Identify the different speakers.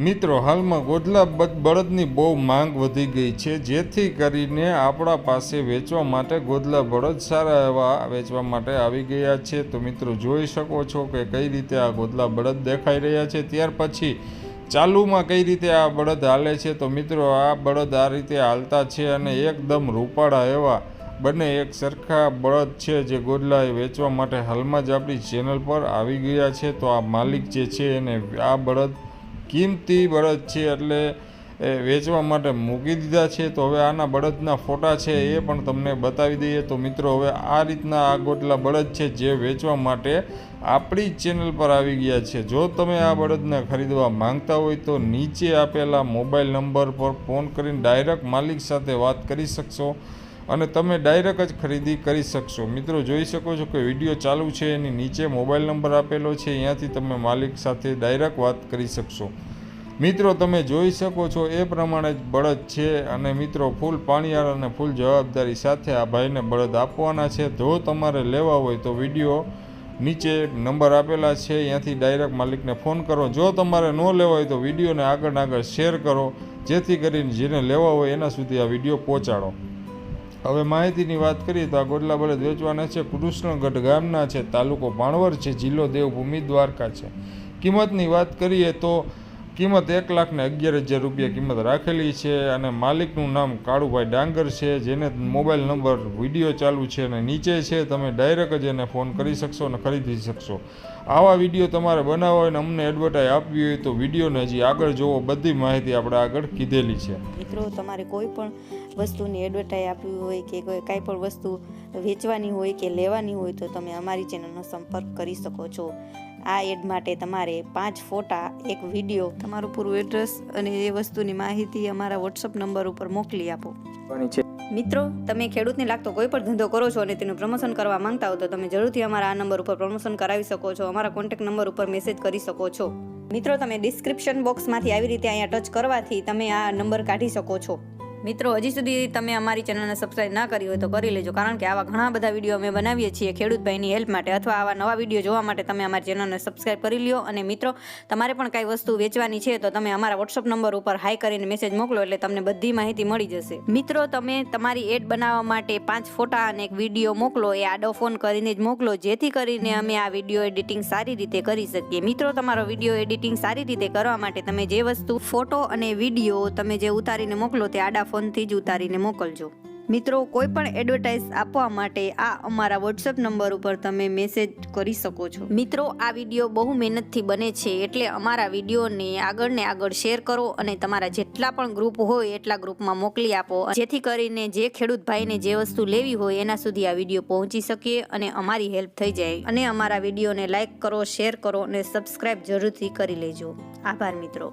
Speaker 1: મિત્રો હાલમાં ગોધલા બળદની બહુ માંગ વધી ગઈ છે, જેથી કરીને આપણા પાસે વેચવા માટે ગોધલા બળદ સારા એવા વેચવા માટે આવી ગયા છે। તો મિત્રો જોઈ શકો છો કે કઈ રીતે આ ગોધલા બળદ દેખાઈ રહ્યા છે। ત્યાર પછી ચાલુમાં કઈ રીતે આ બળદ હાલે છે। તો મિત્રો આ બળદ આ રીતે હાલતા છે અને એકદમ રૂપાળા એવા બંને એક સરખા બળદ છે જે ગોધલા વેચવા માટે હાલમાં જ આપણી ચેનલ પર આવી ગયા છે। તો આ માલિક જે છે એને આ બળદ કિંમતી બળદ છે એટલે વેચવા માટે મૂકી દીધા છે। તો હવે આના બળદના ફોટા છે એ પણ તમને બતાવી દઈએ। તો મિત્રો હવે આ રીતના આ ગોધલા બળદ છે જે વેચવા માટે આપણી ચેનલ પર આવી ગયા છે। જો તમે આ બળદને ખરીદવા માંગતા હોય તો નીચે આપેલા મોબાઈલ નંબર પર ફોન કરીને ડાયરેક્ટ માલિક સાથે વાત કરી શકશો અને તમે ડાયરેક્ટ જ ખરીદી કરી શકશો। મિત્રો જોઈ શકો છો કે વિડીયો ચાલુ છે, એની નીચે મોબાઈલ નંબર આપેલો છે, અહીંયાથી તમે માલિક સાથે ડાયરેક્ટ વાત કરી શકશો। મિત્રો તમે જોઈ શકો છો એ પ્રમાણે જ બળદ છે અને મિત્રો ફૂલ પાણીયાળ અને ફૂલ જવાબદારી સાથે આ ભાઈને બળદ આપવાના છે। જો તમારે લેવા હોય તો વિડીયો નીચે નંબર આપેલા છે, અહીંયાથી ડાયરેક્ટ માલિકને ફોન કરો। જો તમારે ન લેવા હોય તો વિડીયોને આગળ શેર કરો, જેથી કરીને જેને લેવા હોય એના સુધી આ વિડીયો પહોંચાડો। હવે માહિતીની વાત કરીએ તો આ ગોધલા બળદ વેચવાના છે, કૃષ્ણગઢ ગામના છે, તાલુકો ભાણવર છે, જિલ્લો દેવભૂમિ દ્વારકા છે। કિંમતની વાત કરીએ તો કિંમત 1,11,000 રૂપિયા કિંમત રાખેલી છે અને માલિકનું નામ કાળુભાઈ ડાંગર છે, જેને મોબાઈલ નંબર વિડીયો ચાલુ છે અને નીચે છે, તમે ડાયરેક્ટ જ એને ફોન કરી શકશો અને ખરીદી શકશો। આવા વિડીયો તમારે બનાવવા હોય અને અમને એડવર્ટાઈઝ આપવી હોય તો વિડીયોને હજી આગળ જોવો, બધી માહિતી આપણે આગળ કીધેલી છે।
Speaker 2: મિત્રો તમારે કોઈ પણ વસ્તુની એડવર્ટાઈઝ આપવી હોય કે કાંઈ પણ વસ્તુ વેચવાની હોય કે લેવાની હોય તો તમે અમારી ચેનલનો સંપર્ક કરી શકો છો। આ એડ માટે તમારે 5 ફોટા, એક વિડીયો, તમારું પૂરું એડ્રેસ અને એ વસ્તુની માહિતી અમારા વોટ્સઅપ નંબર ઉપર મોકલી આપો। મિત્રો તમે ખેડૂતને લાગતો કોઈ પણ ધંધો કરો છો અને તેનું પ્રમોશન કરવા માંગતા હો તો તમે જરૂરથી અમારા આ નંબર ઉપર પ્રમોશન કરાવી શકો છો, અમારા કોન્ટેક્ટ નંબર ઉપર મેસેજ કરી શકો છો। મિત્રો તમે ડિસ્ક્રિપ્શન બોક્સમાંથી આવી રીતે અહીંયા ટચ કરવાથી તમે આ નંબર કાઢી શકો છો। મિત્રો હજી સુધી તમે અમારી ચેનલને સબસ્ક્રાઈબ ના કરી હોય તો કરી લેજો, કારણ કે આવા ઘણા બધા વિડીયો અમે બનાવીએ છીએ ખેડૂતભાઈની હેલ્પ માટે, અથવા આવા નવા વિડીયો જોવા માટે તમે અમારી ચેનલને સબસ્ક્રાઈબ કરી લ્યો। અને મિત્રો તમારે પણ કાંઈ વસ્તુ વેચવાની છે તો તમે અમારા વોટ્સઅપ નંબર ઉપર હાઈ કરીને મેસેજ મોકલો એટલે તમને બધી માહિતી મળી જશે। મિત્રો તમે તમારી એડ બનાવવા માટે 5 ફોટા અને એક વિડીયો મોકલો, એ આડો ફોન કરીને જ મોકલો, જેથી કરીને અમે આ વિડીયો એડિટિંગ સારી રીતે કરી શકીએ। મિત્રો તમારો વિડીયો એડિટિંગ સારી રીતે કરવા માટે તમે જે વસ્તુ ફોટો અને વિડીયો તમે જે ઉતારીને મોકલો તે આડા ફોનથી જ ઉતારીને મોકલજો। મિત્રો કોઈ પણ એડવર્ટાઈઝ આપવા માટે આ અમારા વોટ્સએપ નંબર ઉપર તમે મેસેજ કરી શકો છો। મિત્રો આ વિડીયો બહુ મહેનતથી બને છે, એટલે અમારા વિડીયોને આગળ શેર કરો અને તમારા જેટલા પણ ગ્રુપ હોય એટલા ગ્રુપમાં મોકલી આપો, જેથી કરીને જે ખેડૂત ભાઈને જે વસ્તુ લેવી હોય એના સુધી આ વિડીયો પહોંચી શકે અને અમારી હેલ્પ થઈ જાય। અને અમારા વિડીયોને લાઈક કરો, શેર કરો અને સબસ્ક્રાઈબ જરૂરથી કરી લેજો। આભાર મિત્રો।